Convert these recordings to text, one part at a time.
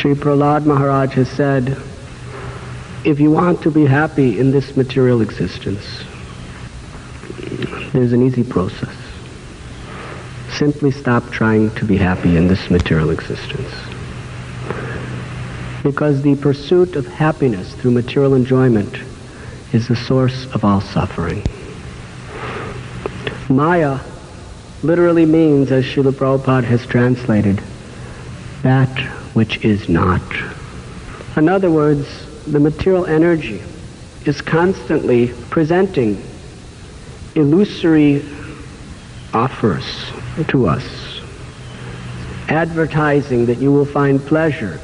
Sri Prahlad Maharaj has said, if you want to be happy in this material existence, there's an easy process. Simply stop trying to be happy in this material existence. Because the pursuit of happiness through material enjoyment is the source of all suffering. Maya literally means, as Srila Prabhupada has translated, that which is not. In other words, the material energy is constantly presenting illusory offers to us, advertising that you will find pleasure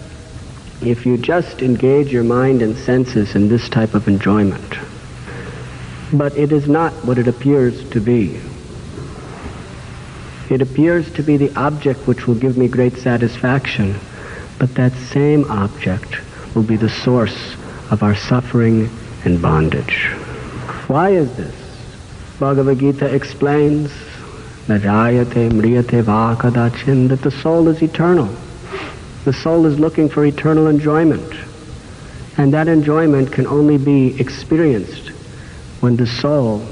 if you just engage your mind and senses in this type of enjoyment. But it is not what it appears to be. It appears to be the object which will give me great satisfaction, but that same object will be the source of our suffering and bondage. Why is this? Bhagavad Gita explains that the soul is eternal. The soul is looking for eternal enjoyment. And that enjoyment can only be experienced when the soul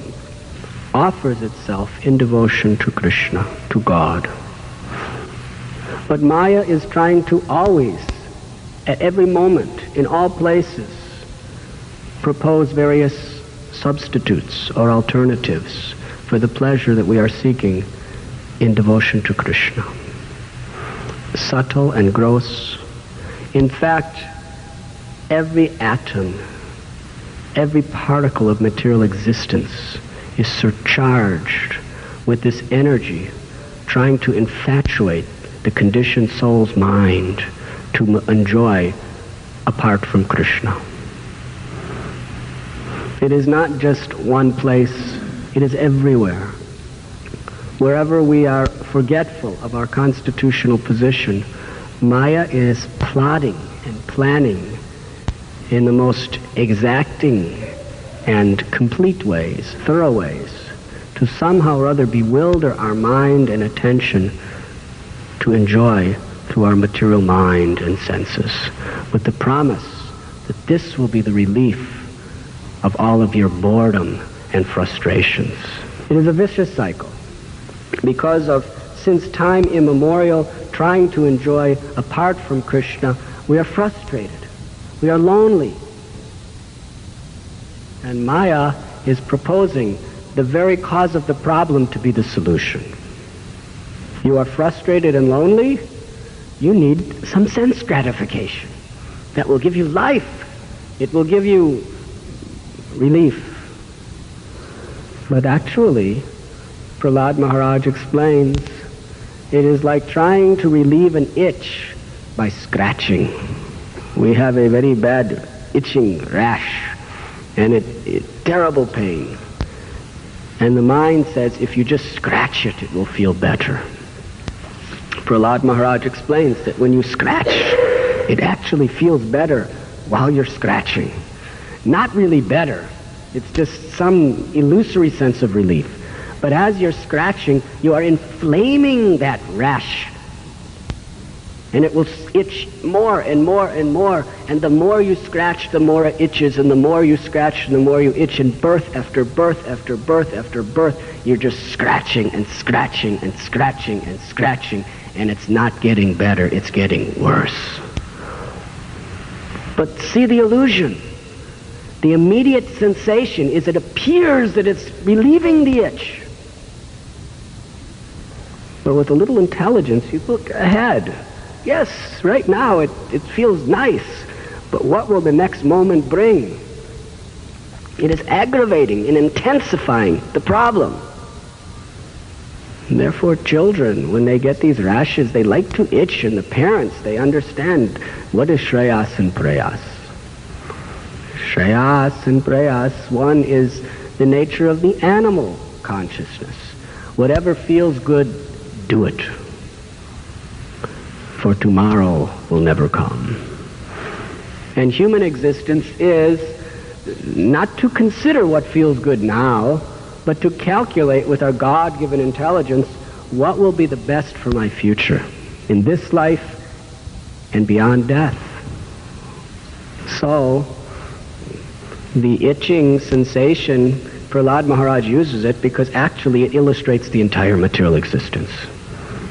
offers itself in devotion to Krishna, to God. But Maya is trying to always, at every moment, in all places, propose various substitutes or alternatives for the pleasure that we are seeking in devotion to Krishna. Subtle and gross. In fact, every atom, every particle of material existence is surcharged with this energy trying to infatuate the conditioned soul's mind to enjoy apart from Krishna. It is not just one place, it is everywhere. Wherever we are forgetful of our constitutional position, Maya is plotting and planning in the most exacting and complete ways, thorough ways, to somehow or other bewilder our mind and attention to enjoy through our material mind and senses, with the promise that this will be the relief of all of your boredom and frustrations. It is a vicious cycle because of, since time immemorial, trying to enjoy apart from Krishna, we are frustrated, we are lonely. And Maya is proposing the very cause of the problem to be the solution. You are frustrated and lonely, you need some sense gratification that will give you life. It will give you relief. But actually, Prahlad Maharaj explains, it is like trying to relieve an itch by scratching. We have a very bad itching rash, and it's terrible pain. And the mind says, if you just scratch it, it will feel better. Prahlad Maharaj explains that when you scratch, it actually feels better while you're scratching. Not really better. It's just some illusory sense of relief. But as you're scratching, you are inflaming that rash. And it will itch more and more and more. And the more you scratch, the more it itches. And the more you scratch, the more you itch. And birth after birth after birth after birth, you're just scratching and scratching and scratching and scratching. And it's not getting better, it's getting worse. But see the illusion. The immediate sensation is it appears that it's relieving the itch. But with a little intelligence, you look ahead. Yes, right now it feels nice, but what will the next moment bring? It is aggravating and intensifying the problem. And therefore, children, when they get these rashes, they like to itch, and the parents, they understand what is Shreyas and Prayas. Shreyas and Prayas, one is the nature of the animal consciousness. Whatever feels good, do it. For tomorrow will never come. And human existence is not to consider what feels good now, but to calculate with our God-given intelligence what will be the best for my future in this life and beyond death. So, the itching sensation, Prahlad Maharaj uses it because actually it illustrates the entire material existence.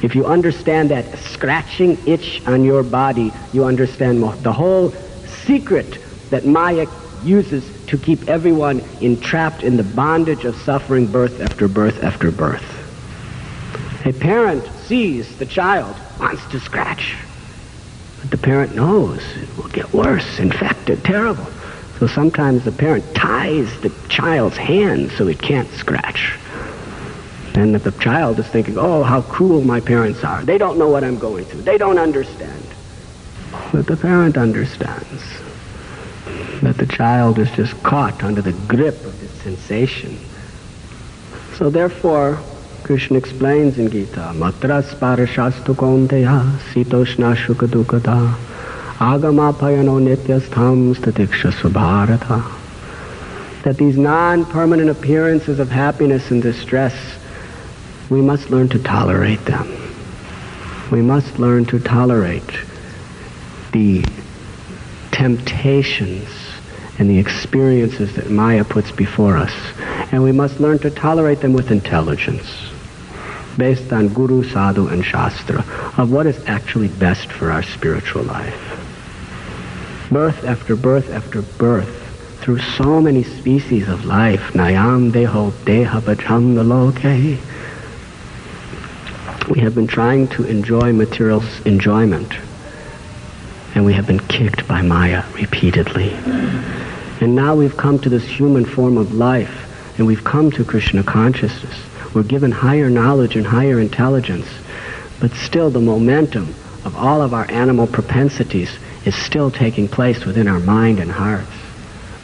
If you understand that scratching itch on your body, you understand the whole secret that Maya uses to keep everyone entrapped in the bondage of suffering birth after birth after birth. A parent sees the child, wants to scratch, but the parent knows it will get worse, infected, terrible. So sometimes the parent ties the child's hands so it can't scratch. And the child is thinking, oh, how cruel my parents are. They don't know what I'm going through. They don't understand. But the parent understands that the child is just caught under the grip of this sensation. So therefore, Krishna explains in Gita, Matra sparashastu konteya sitoshna shukadukata agamapayano nityastham statikshasu bharata. That these non-permanent appearances of happiness and distress, we must learn to tolerate them. We must learn to tolerate the temptations and the experiences that Maya puts before us. And we must learn to tolerate them with intelligence, based on Guru, Sadhu, and Shastra, of what is actually best for our spiritual life. Birth after birth after birth, through so many species of life, Nayam Deho Deha Bhajam Loke, we have been trying to enjoy material enjoyment, and we have been kicked by Maya repeatedly. And now we've come to this human form of life, and we've come to Krishna consciousness. We're given higher knowledge and higher intelligence, but still the momentum of all of our animal propensities is still taking place within our mind and hearts.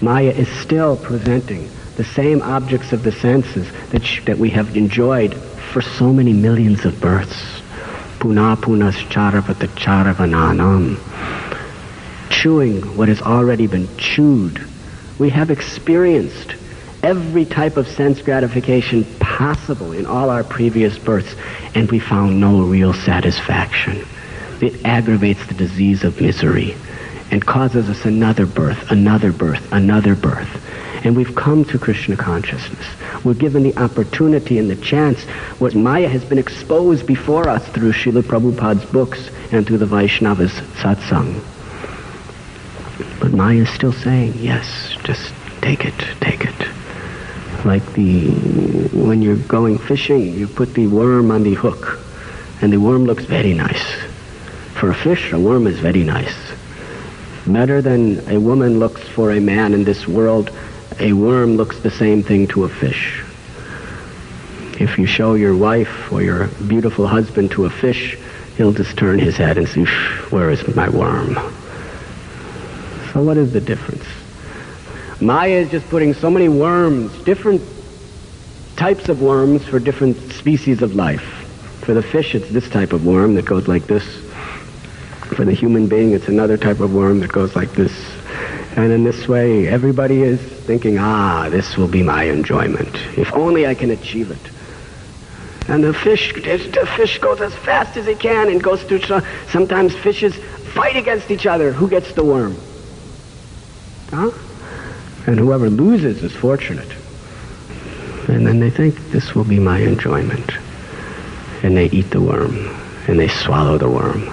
Maya is still presenting the same objects of the senses that we have enjoyed for so many millions of births. Puna punas charavata charavananam. Chewing what has already been chewed. We have experienced every type of sense gratification possible in all our previous births, and we found no real satisfaction. It aggravates the disease of misery and causes us another birth, another birth, another birth. And we've come to Krishna consciousness. We're given the opportunity and the chance. What Maya has been exposed before us through Srila Prabhupada's books and through the Vaishnava's satsang. But Maya is still saying, yes, just take it, take it. Like when you're going fishing, you put the worm on the hook, and the worm looks very nice. For a fish, a worm is very nice. Better than a woman looks for a man in this world, a worm looks the same thing to a fish. If you show your wife or your beautiful husband to a fish, he'll just turn his head and say, where is my worm? So what is the difference? Maya is just putting so many worms, different types of worms for different species of life. For the fish, it's this type of worm that goes like this. For the human being, it's another type of worm that goes like this. And in this way, everybody is thinking, this will be my enjoyment. If only I can achieve it. And the fish goes as fast as he can and goes through, sometimes fishes fight against each other. Who gets the worm? And whoever loses is fortunate. And then they think, this will be my enjoyment. And they eat the worm, and they swallow the worm.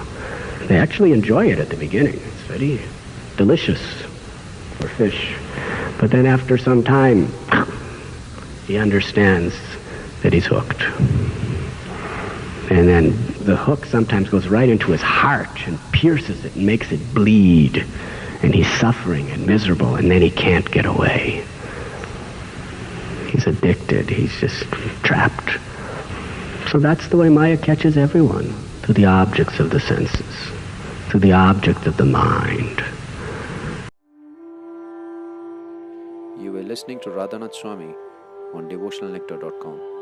They actually enjoy it at the beginning. It's very delicious for fish. But then after some time, he understands that he's hooked. And then the hook sometimes goes right into his heart and pierces it and makes it bleed. And he's suffering and miserable, and then he can't get away. He's addicted. He's just trapped. So that's the way Maya catches everyone, through the objects of the senses, through the object of the mind. You were listening to Radhanath Swami on devotionalnectar.com.